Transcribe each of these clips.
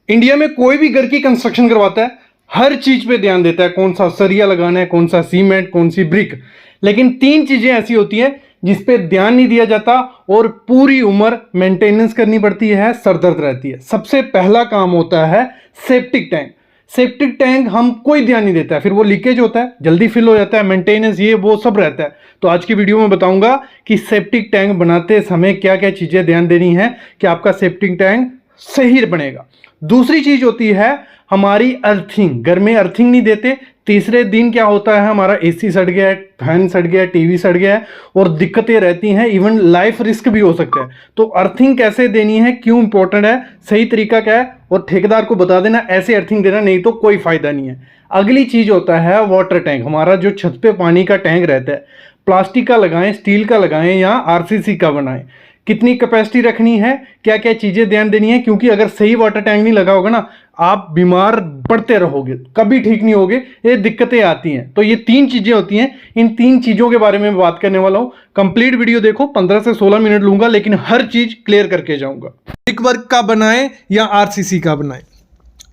India में कोई भी घर की कंस्ट्रक्शन करवाता है, हर चीज पे ध्यान देता है, कौन सा सरिया लगाना है, कौन सा सीमेंट, कौन सी ब्रिक। लेकिन तीन चीजें ऐसी होती हैं जिस पे ध्यान नहीं दिया जाता और पूरी उम्र मेंटेनेंस करनी पड़ती है, सरदर्द रहती है। सबसे पहला काम होता है सेप्टिक टैंक। सेप्टिक टैंक हम कोई ध्यान नहीं देता है, फिर वो लीकेज होता है, जल्दी फिल हो जाता है, मेंटेनेंस ये वो सब रहता है। तो आज की वीडियो में बताऊंगा कि सेप्टिक टैंक बनाते समय क्या क्या चीजें ध्यान देनी है कि आपका सेप्टिक टैंक सही बनेगा। दूसरी चीज होती है हमारी अर्थिंग। घर में अर्थिंग नहीं देते, तीसरे दिन क्या होता है, हमारा एसी सड़ गया है, फैन सड़ गया है, टीवी सड़ गया है और दिक्कतें रहती हैं, इवन लाइफ रिस्क भी हो सकता है। तो अर्थिंग कैसे देनी है, क्यों इंपॉर्टेंट है, सही तरीका क्या है, और ठेकेदार को बता देना ऐसे अर्थिंग देना, नहीं तो कोई फायदा नहीं है। अगली चीज होता है वाटर टैंक। हमारा जो छत पे पानी का टैंक रहता है, प्लास्टिक का लगाएं, स्टील का लगाएं या आरसीसी का बनाएं, कितनी कैपेसिटी रखनी है, क्या क्या चीजें ध्यान देनी है, क्योंकि अगर सही वाटर टैंक नहीं लगा होगा ना, आप बीमार पड़ते रहोगे, कभी ठीक नहीं होगे, ये दिक्कतें आती हैं। तो ये तीन चीजें होती हैं, इन तीन चीजों के बारे में बात करने वाला हूं। कंप्लीट वीडियो देखो, 15 से 16 मिनट लूंगा, लेकिन हर चीज क्लियर करके जाऊंगा। ब्रिक वर्क का बनाएं या आरसीसी का बनाएं,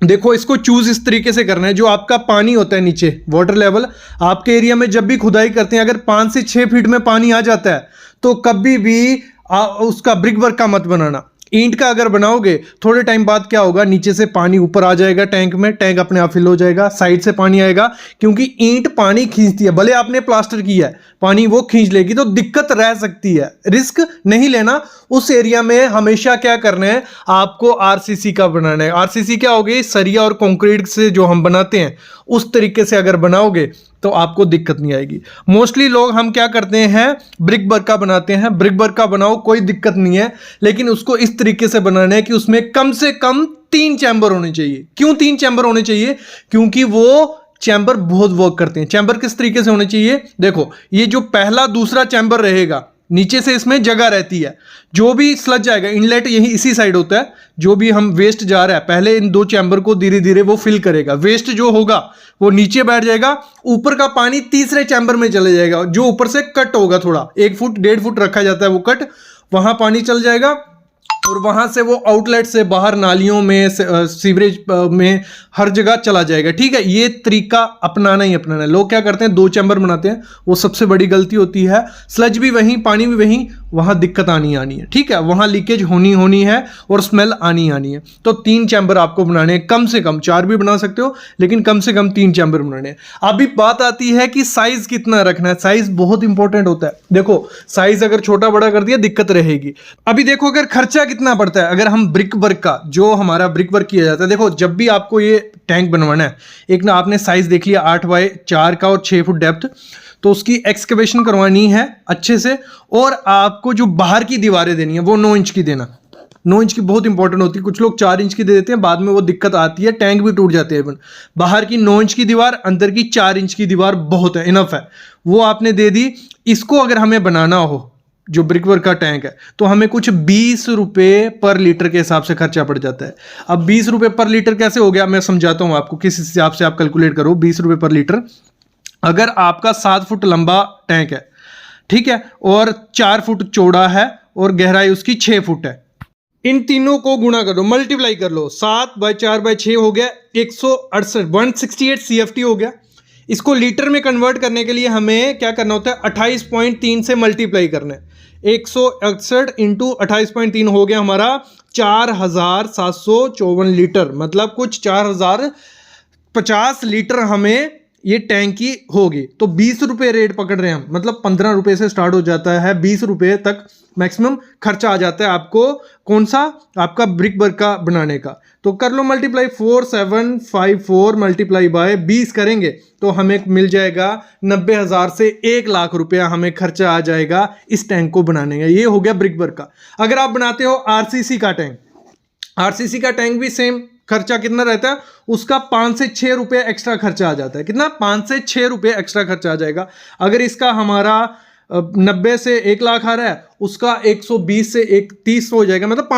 देखो इसको चूज इस तरीके से करना है। जो आपका पानी होता है नीचे, वाटर लेवल, आपके एरिया में जब भी खुदाई करते हैं, अगर 5 से 6 फीट में पानी आ जाता है तो कभी भी उसका ब्रिक वर्क का मत बनाना। ईंट का अगर बनाओगे, थोड़े टाइम बाद क्या होगा, नीचे से पानी ऊपर आ जाएगा टैंक में, टैंक अपने आप फिल हो जाएगा, साइड से पानी आएगा, क्योंकि ईंट पानी खींचती है। भले आपने प्लास्टर किया है, पानी वो खींच लेगी, तो दिक्कत रह सकती है। रिस्क नहीं लेना। उस एरिया में हमेशा क्या करना है, आपको आरसीसी का बनाना है। आरसीसी क्या होगी, सरिया और कंक्रीट से जो हम बनाते हैं उस तरीके से अगर बनाओगे तो आपको दिक्कत नहीं आएगी। मोस्टली लोग हम क्या करते हैं, ब्रिक वर्क का बनाते हैं। ब्रिक वर्क का बनाओ, कोई दिक्कत नहीं है, लेकिन उसको इस तरीके से बनाना है कि उसमें कम से कम 3 चैम्बर होने चाहिए। क्यों 3 चैम्बर होने चाहिए, क्योंकि वो चैम्बर बहुत वर्क करते हैं। चैम्बर किस तरीके से होने चाहिए, देखो ये जो पहला दूसरा चैम्बर रहेगा, नीचे से इसमें जगह रहती है, जो भी स्लज जाएगा, इनलेट यही इसी साइड होता है, जो भी हम वेस्ट जा रहा है पहले इन 2 चैम्बर को धीरे धीरे वो फिल करेगा। वेस्ट जो होगा वो नीचे बैठ जाएगा, ऊपर का पानी तीसरे चैम्बर में चले जाएगा, जो ऊपर से कट होगा, थोड़ा 1 फुट 1.5 फुट रखा जाता है वो कट, वहां पानी चल जाएगा और वहां से वो आउटलेट से बाहर नालियों में, सीवरेज में, हर जगह चला जाएगा। ठीक है, ये तरीका अपनाना ही अपनाना है। लोग क्या करते हैं, 2 चैम्बर बनाते हैं, वो सबसे बड़ी गलती होती है। स्लज भी वहीं, पानी भी वहीं, वहां दिक्कत आनी है। ठीक है, वहां लीकेज होनी है और स्मेल आनी है। तो 3 चैम्बर आपको बनाने हैं, कम से कम 4 भी बना सकते हो, लेकिन कम से कम 3 चैम्बर बनाने हैं। अभी बात आती है कि साइज कितना रखना है। साइज बहुत इंपॉर्टेंट होता है। देखो साइज अगर छोटा बड़ा कर दिया दिक्कत रहेगी। अभी देखो अगर खर्चा कितना पड़ता है, अगर हम ब्रिक वर्क का, जो हमारा ब्रिक वर्क किया जाता है, देखो जब भी आपको ये टैंक बनवाना है, एक ना आपने साइज देख लिया 8 बाय 4 का और 6 फुट डेप्थ, तो उसकी एक्सकवेशन करवानी है अच्छे से, और आपको जो बाहर की दीवारें देनी है वो 9 इंच की देना। 9 इंच की बहुत इंपॉर्टेंट होती है। कुछ लोग 4 इंच की दे देते हैं, बाद में वो दिक्कत आती है, टैंक भी टूट जाते हैं। इवन बाहर की 9 इंच की दीवार, अंदर की 4 इंच की दीवार बहुत है, इनफ है, वो आपने दे दी। इसको अगर हमें बनाना हो, जो ब्रिक वर्क का टैंक है, तो हमें कुछ 20 रुपए पर लीटर के हिसाब से खर्चा पड़ जाता है। अब 20 रुपए पर लीटर कैसे हो गया, मैं समझाता हूं आपको, किस हिसाब से आप कैलकुलेट करो 20 रुपए पर लीटर। अगर आपका 7 फुट लंबा टैंक है, ठीक है, और 4 फुट चौड़ा है और गहराई उसकी 6 फुट है, इन तीनों को गुणा कर लो, मल्टीप्लाई कर लो, 7 बाय 4 बाय 6 हो गया 168 CFT हो गया। इसको लीटर में कन्वर्ट करने के लिए हमें क्या करना होता है, 28.3 से मल्टीप्लाई करना है। 168 इंटू 28.3 हो गया हमारा 4754 लीटर, मतलब कुछ 4050 लीटर हमें ये टैंक की होगी। तो 20 रुपए रेट पकड़ रहे हैं हम, मतलब 15 रुपए से स्टार्ट हो जाता है, 20 रुपए तक मैक्सिमम खर्चा आ जाता है आपको, कौन सा, आपका ब्रिक वर्क का बनाने का। तो कर लो मल्टीप्लाई, 4754 मल्टीप्लाई बाय 20 करेंगे तो हमें मिल जाएगा 90,000 से 1 लाख रुपया हमें खर्चा आ जाएगा इस टैंक को बनाने का। ये हो गया ब्रिक वर्क का। अगर आप बनाते हो आरसीसी का टैंक, आरसीसी का टैंक भी सेम खर्चा कितना रहता है, उसका 5 से 6 रुपए एक्स्ट्रा खर्चा आ जाता है। कितना, 5 से 6 रुपए एक्स्ट्रा खर्चा आ जाएगा। अगर इसका हमारा 90 से 1 लाख आ रहा है उसका 120 से 130 हो जाएगा, मतलब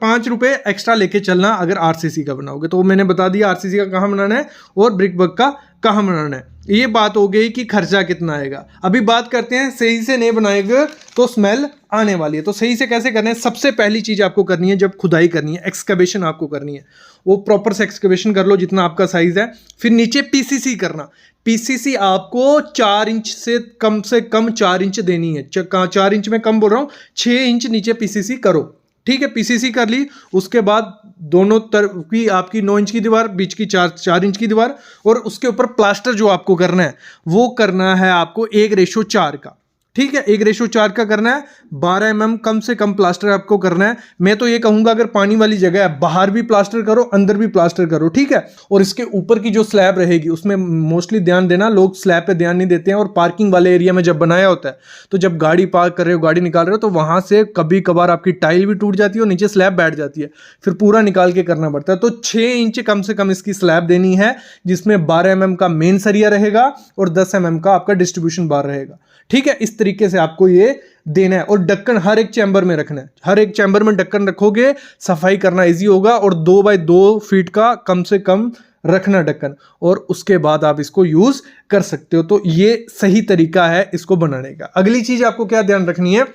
5 रुपए एक्स्ट्रा लेके चलना अगर आरसीसी का बनाओगे। तो मैंने बता दिया आरसीसी का कहाँ बनाना है और ब्रिक वर्क का कहाँ बनाना है। ये बात हो गई कि खर्चा कितना आएगा। अभी बात करते हैं सही से नहीं बनाएंगे तो स्मेल आने वाली है। तो सही से कैसे करना है, सबसे पहली चीज आपको करनी है, जब खुदाई करनी है, एक्सकवेशन आपको करनी है, वो प्रॉपर से एक्सकवेशन कर लो जितना आपका साइज है। फिर नीचे पीसीसी करना, पीसीसी आपको 4 इंच से कम 4 इंच देनी है। 4 इंच में कम बोल रहा हूँ, 6 इंच नीचे पीसीसी करो, ठीक है। पीसीसी कर ली, उसके बाद दोनों तरफ की आपकी 9 इंच की दीवार, बीच की 4 इंच की दीवार, और उसके ऊपर प्लास्टर जो आपको करना है वो करना है आपको 1:4 का, ठीक है। 1:4 का करना है। 12 mm कम से कम प्लास्टर आपको करना है। मैं तो ये कहूंगा अगर पानी वाली जगह है बाहर भी प्लास्टर करो, अंदर भी प्लास्टर करो, ठीक है। और इसके ऊपर की जो स्लैब रहेगी उसमें मोस्टली ध्यान देना, लोग स्लैब पे ध्यान नहीं देते हैं। और पार्किंग वाले एरिया में जब बनाया होता है तो जब गाड़ी पार्क कर रहे हो, गाड़ी निकाल रहे हो, तो वहां से कभी कभार आपकी टाइल भी टूट जाती है और नीचे स्लैब बैठ जाती है, फिर पूरा निकाल के करना पड़ता है। तो 6 इंच कम से कम इसकी स्लैब देनी है, जिसमें 12 mm का मेन सरिया रहेगा और 10 mm का आपका डिस्ट्रीब्यूशन बार रहेगा, ठीक है। इस तरीके से आपको ये देना है। और ढक्कन हर एक चैम्बर में रखना है, हर एक चैम्बर में ढक्कन रखोगे, सफाई करना इजी होगा। और 2x2 फीट का कम से कम रखना ढक्कन, और उसके बाद आप इसको यूज कर सकते हो। तो ये सही तरीका है इसको बनाने का। अगली चीज आपको क्या ध्यान रखनी है,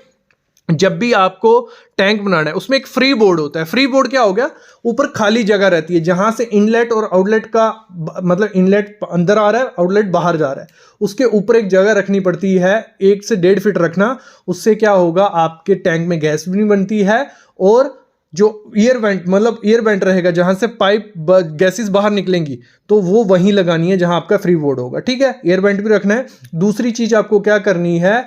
जब भी आपको टैंक बनाना है उसमें एक फ्री बोर्ड होता है। फ्री बोर्ड क्या हो गया, ऊपर खाली जगह रहती है जहां से इनलेट और आउटलेट का, मतलब इनलेट अंदर आ रहा है, आउटलेट बाहर जा रहा है, उसके ऊपर एक जगह रखनी पड़ती है, 1 से 1.5 फीट रखना। उससे क्या होगा, आपके टैंक में गैस भी नहीं बनती है, और जो एयर वेंट, मतलब एयर वेंट रहेगा जहां से पाइप गैसेस बाहर निकलेंगी, तो वो वहीं लगानी है जहां आपका फ्री बोर्ड होगा, ठीक है। एयर वेंट भी रखना है। दूसरी चीज आपको क्या करनी है,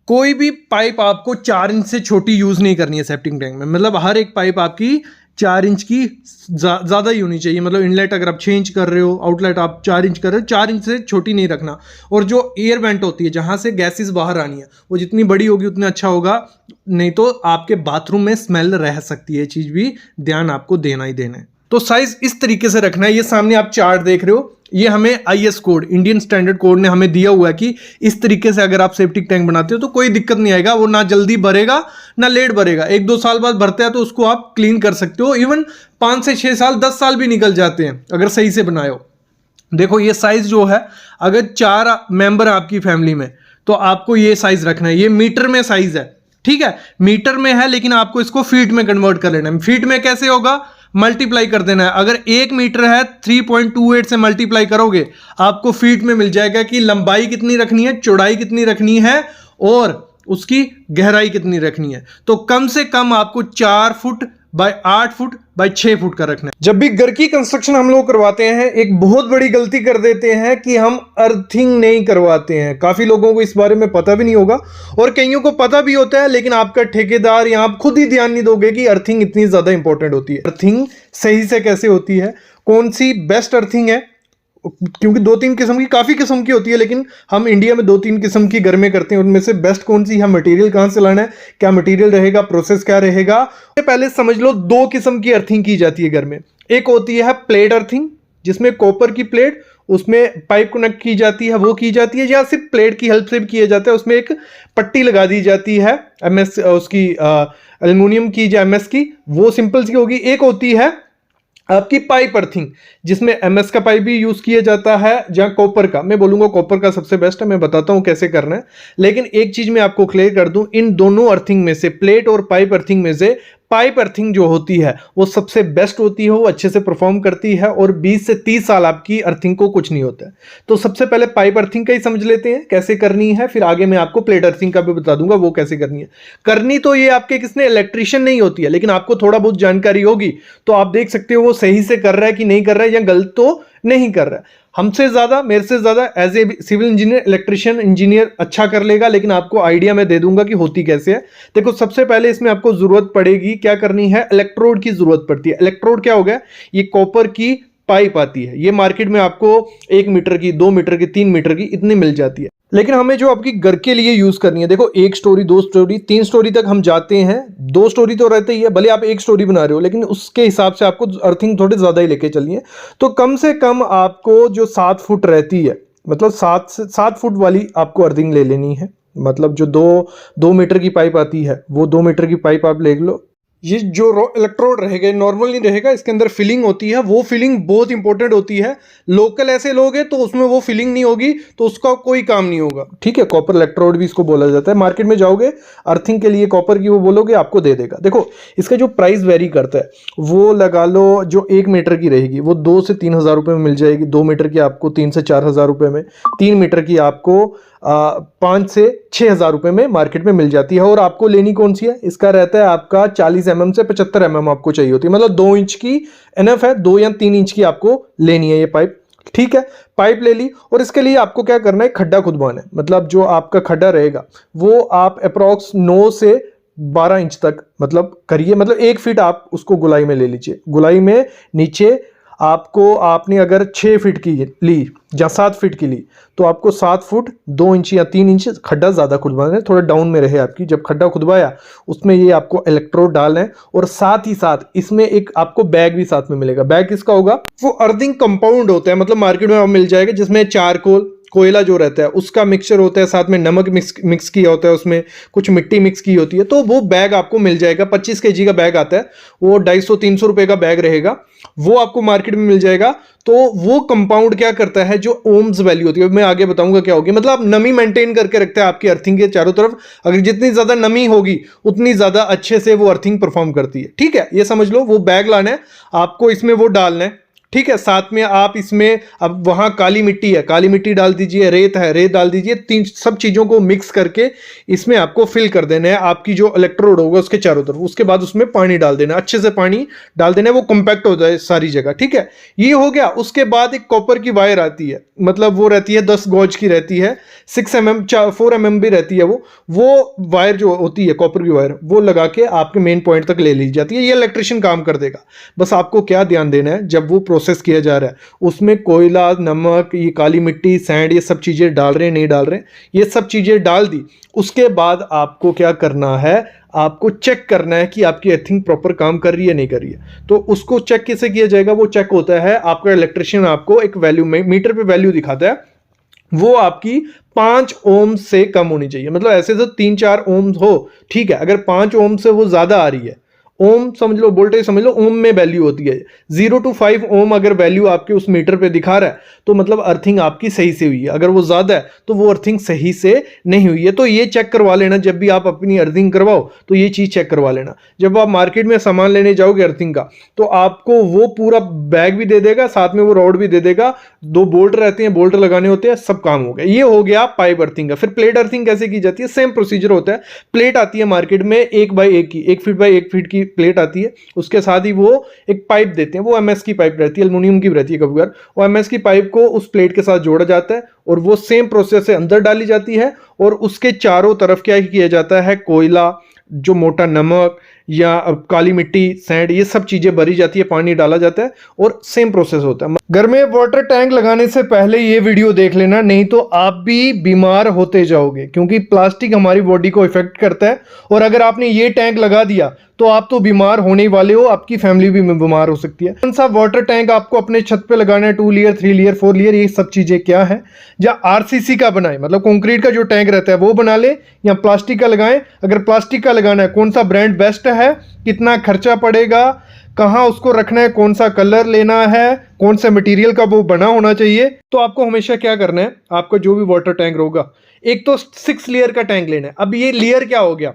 कोई भी पाइप आपको 4 इंच से छोटी यूज नहीं करनी है सेप्टिक टैंक में। मतलब हर एक पाइप आपकी 4 इंच की ज़्यादा ही होनी चाहिए। मतलब इनलेट अगर आप 6 इंच कर रहे हो, आउटलेट आप 4 इंच कर रहे हो, 4 इंच से छोटी नहीं रखना। और जो एयर वेंट होती है जहाँ से गैसेस बाहर आनी है, वो जितनी बड़ी होगी उतना अच्छा होगा, नहीं तो आपके बाथरूम में स्मेल रह सकती है। चीज़ भी ध्यान आपको देना ही देना है। तो साइज इस तरीके से रखना है। ये सामने आप चार्ट देख रहे हो, ये हमें IS code, Indian standard code ने हमें दिया हुआ है कि इस तरीके से अगर आप सेप्टिक टैंक बनाते हो तो कोई दिक्कत नहीं आएगा। वो ना जल्दी भरेगा ना लेट भरेगा। 1-2 साल बाद भरता है तो उसको आप क्लीन कर सकते हो। इवन 5 से 6 साल 10 साल भी निकल जाते हैं अगर सही से बनाए हो। देखो ये साइज जो है, अगर 4 मेंबर आपकी फैमिली में, तो आपको ये साइज रखना है। ये मीटर में साइज है, ठीक है, मीटर में है, लेकिन आपको इसको फीट में कन्वर्ट कर लेना है। फीट में कैसे होगा, मल्टीप्लाई कर देना है। अगर 1 मीटर है 3.28 से मल्टीप्लाई करोगे, आपको फीट में मिल जाएगा कि लंबाई कितनी रखनी है, चौड़ाई कितनी रखनी है और उसकी गहराई कितनी रखनी है। तो कम से कम आपको 4 foot by 8 foot by 6 foot का रखना है। जब भी घर की कंस्ट्रक्शन हम लोग करवाते हैं, एक बहुत बड़ी गलती कर देते हैं कि हम अर्थिंग नहीं करवाते हैं। काफी लोगों को इस बारे में पता भी नहीं होगा, और कईयों को पता भी होता है, लेकिन आपका ठेकेदार या आप खुद ही ध्यान नहीं दोगे कि अर्थिंग इतनी ज्यादा इंपॉर्टेंट होती है। अर्थिंग सही से कैसे होती है, कौन सी बेस्ट अर्थिंग है, क्योंकि 2-3 किस्म की, काफ़ी किस्म की होती है, लेकिन हम इंडिया में 2-3 किस्म की घर में करते हैं। उनमें से बेस्ट कौन सी है, मटेरियल कहाँ से लाना है, क्या मटेरियल रहेगा, प्रोसेस क्या रहेगा। पहले समझ लो 2 किस्म की अर्थिंग की जाती है घर में। एक होती है प्लेट अर्थिंग, जिसमें कॉपर की प्लेट, उसमें पाइप कनेक्ट की जाती है, वो की जाती है, या सिर्फ प्लेट की हेल्प से भी किया जाता है। उसमें एक पट्टी लगा दी जाती है MS उसकी, एल्युमिनियम की या MS की, वो सिंपल सी होगी। एक होती है आपकी पाइप अर्थिंग, जिसमें MS का पाइप भी यूज किया जाता है, जहां कॉपर का, मैं बोलूंगा कॉपर का सबसे बेस्ट है। मैं बताता हूं कैसे करना है, लेकिन एक चीज मैं आपको क्लियर कर दूं, इन दोनों अर्थिंग में से, प्लेट और पाइप अर्थिंग में से, पाइप अर्थिंग जो होती है वो सबसे बेस्ट होती है, वो अच्छे से परफॉर्म करती है, और 20 से 30 साल आपकी अर्थिंग को कुछ नहीं होता है। तो सबसे पहले पाइप अर्थिंग का ही समझ लेते हैं कैसे करनी है, फिर आगे मैं आपको प्लेट अर्थिंग का भी बता दूंगा वो कैसे करनी है। करनी तो ये आपके किसने, इलेक्ट्रिशियन नहीं होती है, लेकिन आपको थोड़ा बहुत जानकारी होगी तो आप देख सकते हो वो सही से कर रहा है कि नहीं कर रहा है, या गलत तो नहीं कर रहा है। हमसे ज्यादा, मेरे से ज्यादा as a civil engineer, electrician engineer अच्छा कर लेगा, लेकिन आपको आइडिया मैं दे दूंगा कि होती कैसे है। देखो सबसे पहले इसमें आपको जरूरत पड़ेगी, क्या करनी है, इलेक्ट्रोड की जरूरत पड़ती है। इलेक्ट्रोड क्या हो गया, ये कॉपर की पाइप आती है, ये मार्केट में आपको 1 मीटर की, 2 मीटर की, 3 मीटर की इतनी मिल जाती है। लेकिन हमें जो आपकी घर के लिए यूज करनी है, देखो 1 स्टोरी, 2 स्टोरी, 3 स्टोरी तक हम जाते हैं। 2 स्टोरी तो रहते ही है, भले आप 1 स्टोरी बना रहे हो, लेकिन उसके हिसाब से आपको अर्थिंग थोड़ी ज्यादा ही लेके चलिए। तो कम से कम आपको जो 7 फुट रहती है, मतलब 7 फुट वाली आपको अर्थिंग ले लेनी है। मतलब जो 2 मीटर की पाइप आती है, वो 2 मीटर की पाइप आप ले लो। ये जो इलेक्ट्रोड रहेगा नॉर्मल नहीं रहेगा, इसके अंदर फिलिंग होती है, वो फिलिंग बहुत इंपॉर्टेंट होती है। लोकल ऐसे लोग हैं तो उसमें वो फिलिंग नहीं होगी तो उसका कोई काम नहीं होगा, ठीक है। कॉपर इलेक्ट्रोड भी इसको बोला जाता है। मार्केट में जाओगे अर्थिंग के लिए कॉपर की वो बोलोगे, आपको दे देगा। देखो इसका जो प्राइस वेरी करता है, वो लगा लो जो 1 मीटर की रहेगी वो 2 से 3 हज़ार रुपये में मिल जाएगी। 2 मीटर की आपको 3 से 4 हज़ार रुपये में, 3 मीटर की आपको 5 से 6 हज़ार रुपये में मार्केट में मिल जाती है। और आपको लेनी कौन सी है, इसका रहता है आपका 40 mm से 75 mm आपको चाहिए होती है, मतलब 2 इंच की एनफ है, 2 या 3 इंच की आपको लेनी है ये पाइप, ठीक है। पाइप ले ली और इसके लिए आपको क्या करना है, खड्डा खुदवाना है। मतलब जो आपका खड्डा रहेगा वो आप अप्रॉक्स 9 से 12 इंच तक मतलब करिए, मतलब 1 फीट आप उसको गुलाई में ले लीजिए। गुलाई में नीचे आपको, आपने अगर 6 फीट की ली या 7 फीट की ली तो आपको 7 फुट 2 इंच या 3 इंच खड्डा ज़्यादा खुदवाना है, थोड़ा डाउन में रहे आपकी। जब खड्डा खुदवाया उसमें ये आपको इलेक्ट्रोड डालना है और साथ ही साथ इसमें एक आपको बैग भी साथ में मिलेगा। बैग किसका होगा, वो अर्थिंग कंपाउंड होता है, मतलब मार्केट में आप मिल जाएगा, जिसमें चारकोल कोयला जो रहता है उसका मिक्सचर होता है, साथ में नमक मिक्स किया होता है, उसमें कुछ मिट्टी मिक्स की होती है। तो वो बैग आपको मिल जाएगा, 25 kg का बैग आता है, वो 250-300 रुपए का बैग रहेगा, वो आपको मार्केट में मिल जाएगा। तो वो कंपाउंड क्या करता है, जो ओम्स वैल्यू होती है, मैं आगे बताऊंगा क्या होगी, मतलब आप नमी मेंटेन करके रखते हैं आपकी अर्थिंग के चारों तरफ। अगर जितनी ज्यादा नमी होगी उतनी ज्यादा अच्छे से वो अर्थिंग परफॉर्म करती है, ठीक है। ये समझ लो, वो बैग लाना है आपको, इसमें वो डालना है, ठीक है। साथ में आप इसमें, अब वहां काली मिट्टी है, काली मिट्टी डाल दीजिए, रेत है, रेत डाल दीजिए, तीन सब चीजों को मिक्स करके इसमें आपको फिल कर देना है आपकी जो इलेक्ट्रोड होगा उसके चारों तरफ। उसके बाद उसमें पानी डाल देना, अच्छे से पानी डाल देना है, वो कंपैक्ट हो जाए सारी जगह, ठीक है। ये हो गया। उसके बाद एक कॉपर की वायर आती है, मतलब वो रहती है 10 गॉज की रहती है, 6 mm 4 mm भी रहती है। वो वायर जो होती है कॉपर की वायर, वो लगा के आपके मेन पॉइंट तक ले ली जाती है। ये इलेक्ट्रिशियन काम कर देगा। बस आपको क्या ध्यान देना है, जब वो प्रोसेस किया जा रहा है उसमें कोयला, नमक, ये काली मिट्टी, सैंड, ये सब चीजें डाल रहे हैं नहीं डाल रहे हैं, ये सब चीजें डाल दी। उसके बाद आपको क्या करना है, आपको चेक करना है कि आपकी अर्थिंग प्रॉपर काम कर रही है नहीं कर रही है। तो उसको चेक कैसे किया जाएगा, वो चेक होता है, आपका इलेक्ट्रिशियन आपको एक वैल्यू में मीटर पे वैल्यू दिखाता है, वो आपकी 5 ओम से कम होनी चाहिए। मतलब ऐसे तो 3-4 ओम हो, ठीक है। अगर 5 ओम से वो ज्यादा आ रही है, ओम समझ लो, वोल्टेज समझ लो, ओम में वैल्यू होती है। 0 to 5 ओम अगर वैल्यू आपके उस मीटर पे दिखा रहा है तो मतलब अर्थिंग आपकी सही से हुई है। अगर वो ज्यादा है तो वो अर्थिंग सही से नहीं हुई है। तो ये चेक करवा लेना, जब भी आप अपनी अर्थिंग करवाओ तो ये चीज चेक करवा लेना। जब आप मार्केट में सामान लेने जाओगे अर्थिंग का, तो आपको वो पूरा बैग भी दे देगा, साथ में वो रॉड भी दे देगा, 2 बोल्ट रहते हैं, बोल्ट लगाने होते हैं, सब काम हो गया। ये हो गया पाइप अर्थिंग का। फिर प्लेट अर्थिंग कैसे की जाती है, सेम प्रोसीजर होता है। प्लेट आती है मार्केट में 1 बाई 1 की, 1 फीट बाई 1 फीट की प्लेट आती है। उसके साथ ही वो एक पाइप देते हैं, वो एमएस की पाइप रहती है, एल्युमिनियम की रहती है कभी कभार। वो एमएस की पाइप को उस प्लेट के साथ जोड़ा जाता है और वो सेम प्रोसेस से अंदर डाली जाती है और उसके चारों तरफ क्या किया जाता है, कोयला, जो मोटा नमक या काली मिट्टी, सैंड, ये सब चीजें भरी जाती है, पानी डाला जाता है और सेम प्रोसेस होता है। घर में वाटर टैंक लगाने से पहले ये वीडियो देख लेना, नहीं तो आप भी बीमार होते जाओगे, क्योंकि प्लास्टिक हमारी बॉडी को इफेक्ट करता है। और अगर आपने ये टैंक लगा दिया तो आप तो बीमार होने वाले हो, आपकी फैमिली भी बीमार हो सकती है। कौन सा वाटर टैंक आपको अपने छत पे लगाना है, 2 लेयर, 3 लेयर, 4 लेयर, ये सब चीजें क्या है। या आरसीसी का बनाए, मतलब कंक्रीट का जो टैंक रहता है वो बना ले, या प्लास्टिक का लगाएं। अगर प्लास्टिक का लगाना है, कौन सा ब्रांड बेस्ट है, कितना खर्चा पड़ेगा, कहाँ उसको रखना है, कौन सा कलर लेना है, कौन सा मटेरियल का वो बना होना चाहिए। तो आपको हमेशा क्या करना है, आपका जो भी वाटर टैंक होगा, एक तो 6 लेयर का टैंक लेना है। अब ये लेयर क्या हो गया,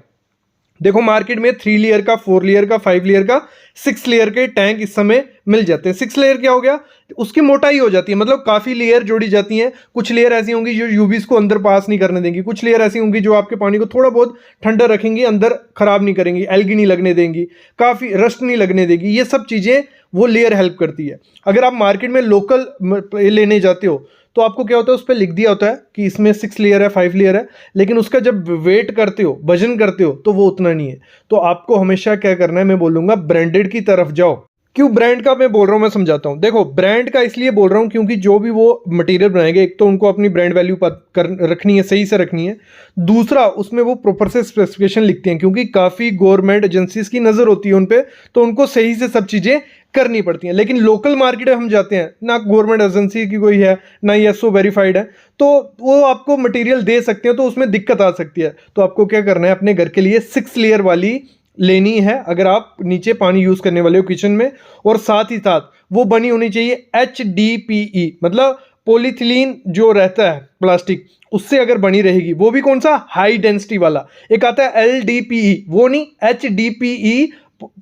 देखो मार्केट में 3 लेयर का, 4 लेयर का, 5 लेयर का, 6 लेयर के टैंक इस समय मिल जाते हैं। 6 लेयर क्या हो गया, उसकी मोटाई हो जाती है, मतलब काफी लेयर जोड़ी जाती हैं। कुछ लेयर ऐसी होंगी जो यूवीज को अंदर पास नहीं करने देंगी, कुछ लेयर ऐसी होंगी जो आपके पानी को थोड़ा बहुत ठंडा रखेंगी, अंदर खराब नहीं करेंगी, एल्गी नहीं लगने देंगी, काफी रस्ट नहीं लगने देगी। ये सब चीजें वो लेयर हेल्प करती है। अगर आप मार्केट में लोकल लेने जाते हो तो आपको क्या होता है, उस पर लिख दिया होता है कि इसमें 6 लेयर है, 5 लेयर है, लेकिन उसका जब वेट करते हो, वजन करते हो, तो वो उतना नहीं है। तो आपको हमेशा क्या करना है, मैं बोलूंगा ब्रांडेड की तरफ जाओ। क्यों ब्रांड का मैं बोल रहा हूँ, मैं समझाता हूँ। देखो ब्रांड का इसलिए बोल रहा हूँ क्योंकि जो भी वो मटेरियल बनाएंगे, एक तो उनको अपनी ब्रांड वैल्यू रखनी है, सही से रखनी है। दूसरा, उसमें वो प्रॉपर से स्पेसिफिकेशन लिखते हैं, क्योंकि काफ़ी गवर्नमेंट एजेंसीज की नज़र होती है उन पर, तो उनको सही से सब चीज़ें करनी पड़ती हैं। लेकिन लोकल मार्केट में हम जाते हैं ना, गवर्नमेंट एजेंसी की कोई है ना ये एसओ वेरीफाइड है, तो वो आपको मटेरियल दे सकते हैं, तो उसमें दिक्कत आ सकती है। तो आपको क्या करना है, अपने घर के लिए 6 लेयर वाली लेनी है अगर आप नीचे पानी यूज़ करने वाले हो किचन में। और साथ ही साथ वो बनी होनी चाहिए HDPE, मतलब पॉलीथिलीन जो रहता है प्लास्टिक, उससे अगर बनी रहेगी, वो भी कौन सा, हाई डेंसिटी वाला। एक आता है LDPE, वो नहीं, HDPE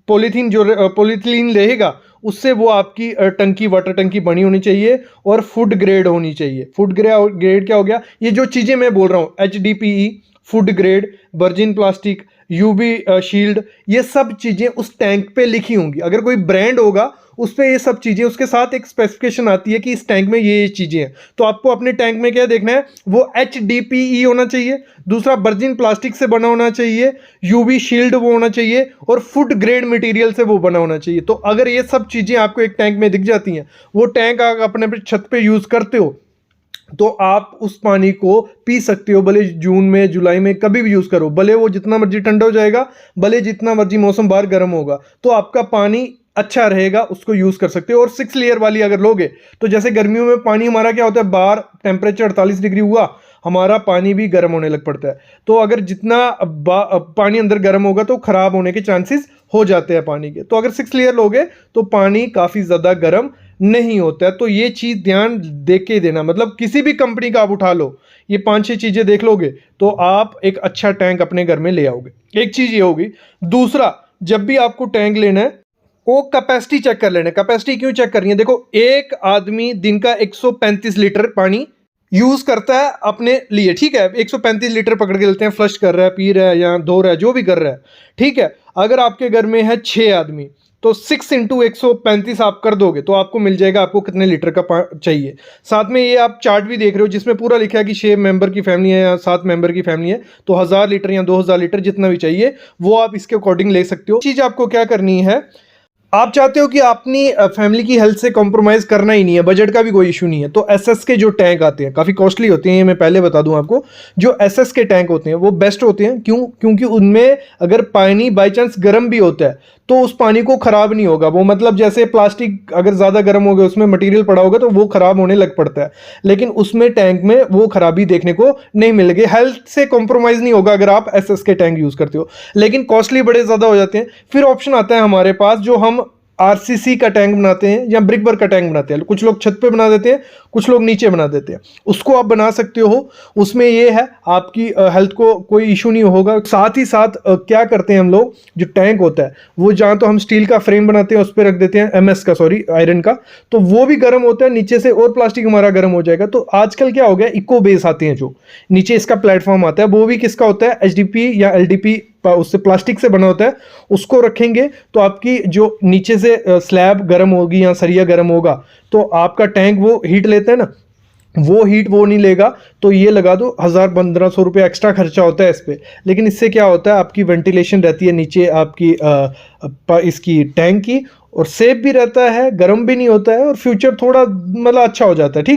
पॉलीथीन, जो पॉलीथिलीन रहेगा उससे वो आपकी टंकी, वाटर टंकी बनी होनी चाहिए और फूड ग्रेड होनी चाहिए। फूड ग्रेड क्या हो गया, ये जो चीज़ें मैं बोल रहा हूँ, HDPE, food grade, virgin plastic, UV shield, ये सब चीज़ें उस टैंक पे लिखी होंगी। अगर कोई ब्रांड होगा उस पर ये सब चीज़ें, उसके साथ एक स्पेसिफिकेशन आती है कि इस टैंक में ये चीज़ें हैं। तो आपको अपने टैंक में क्या देखना है, वो HDPE होना चाहिए, दूसरा वर्जिन प्लास्टिक से बना होना चाहिए, UV शील्ड वो होना चाहिए, और फूड ग्रेड मटेरियल से वो बना होना चाहिए। तो अगर ये सब चीज़ें आपको एक टैंक में दिख जाती हैं, वो टैंक आप अपने छत पे यूज़ करते हो, तो आप उस पानी को पी सकते हो, भले जून में, जुलाई में, कभी भी यूज़ करो, भले वो जितना मर्जी ठंडा हो जाएगा, भले जितना मर्जी मौसम बाहर गर्म होगा, तो आपका पानी अच्छा रहेगा, उसको यूज़ कर सकते हो। और 6 लेयर वाली अगर लोगे, तो जैसे गर्मियों में पानी हमारा क्या होता है, बाहर टेम्परेचर 48 डिग्री हुआ, हमारा पानी भी गर्म होने लग पड़ता है। तो अगर जितना पानी अंदर गर्म होगा तो ख़राब होने के चांसेस हो जाते हैं पानी के। तो अगर 6 लेयर लोगे तो पानी काफ़ी ज़्यादा गर्म नहीं होता है। तो ये चीज़ ध्यान दे के देना, मतलब किसी भी कंपनी का आप उठा लो, ये 5-6 चीज़ें देख लोगे तो आप एक अच्छा टैंक अपने घर में ले आओगे। एक चीज़ ये होगी। दूसरा, जब भी आपको टैंक लेना है, वो कैपेसिटी चेक कर लेना है। कैपेसिटी क्यों चेक करनी है, देखो एक आदमी दिन का 135 लीटर पानी यूज़ करता है अपने लिए, ठीक है, 135 लीटर पकड़ के लेते हैं, फ्लश कर रहा है, पी रहा है या धो रहा है, जो भी कर रहा है, ठीक है। अगर आपके घर में है 6 आदमी, तो 6 × 135 आप कर दोगे तो आपको मिल जाएगा आपको कितने लीटर का चाहिए। साथ में ये आप चार्ट भी देख रहे हो जिसमें पूरा लिखा है कि 6 मेंबर की फैमिली है या 7 मेंबर की फैमिली है, तो 1000 लीटर या 2000 लीटर जितना भी चाहिए वो आप इसके अकॉर्डिंग ले सकते हो। चीज़ आपको क्या करनी है, आप चाहते हो कि अपनी फैमिली की हेल्थ से कॉम्प्रोमाइज़ करना ही नहीं है, बजट का भी कोई इशू नहीं है, तो SS के जो टैंक आते हैं काफ़ी कॉस्टली होते हैं, ये मैं पहले बता दूं आपको। जो SS के टैंक होते हैं वो बेस्ट होते हैं, क्यों, क्योंकि उनमें अगर पानी बाई चांस गर्म भी होता है तो उस पानी को ख़राब नहीं होगा वो, मतलब जैसे प्लास्टिक अगर ज़्यादा गर्म हो गया, उसमें मटेरियल पड़ा होगा तो वो ख़राब होने लग पड़ता है, लेकिन उसमें टैंक में वो खराबी देखने को नहीं मिलेगी। हेल्थ से कॉम्प्रोमाइज़ नहीं होगा अगर आप SS के टैंक यूज़ करते हो, लेकिन कॉस्टली बड़े ज़्यादा हो जाते हैं। फिर ऑप्शन आता है हमारे पास, जो हम RCC का टैंक बनाते हैं या ब्रिक वर्क का टैंक बनाते हैं। कुछ लोग छत पे बना देते हैं, कुछ लोग नीचे बना देते हैं, उसको आप बना सकते हो। उसमें ये है आपकी हेल्थ को कोई इशू नहीं होगा। साथ ही साथ क्या करते हैं हम लोग, जो टैंक होता है वो जहाँ तो हम स्टील का फ्रेम बनाते हैं उस पर रख देते हैं, MS का, सॉरी आयरन का, तो वो भी गर्म होता है नीचे से और प्लास्टिक हमारा गर्म हो जाएगा। तो आजकल क्या हो गया, इको बेस आते हैं, जो नीचे इसका प्लेटफॉर्म आता है वो भी किसका होता है, HDPE या LDPE, उससे प्लास्टिक से बना होता है। उसको रखेंगे तो आपकी जो नीचे से स्लैब गर्म होगी या सरिया गर्म होगा, तो आपका टैंक वो हीट लेता है ना, वो हीट वो नहीं लेगा। तो ये लगा दो 1000-1500 रुपये एक्स्ट्रा खर्चा होता है इस पर, लेकिन इससे क्या होता है, आपकी वेंटिलेशन रहती है नीचे आपकी इसकी टैंक की, और सेफ भी रहता है, गर्म भी नहीं होता है, और फ्यूचर थोड़ा मतलब अच्छा हो जाता है, ठीक।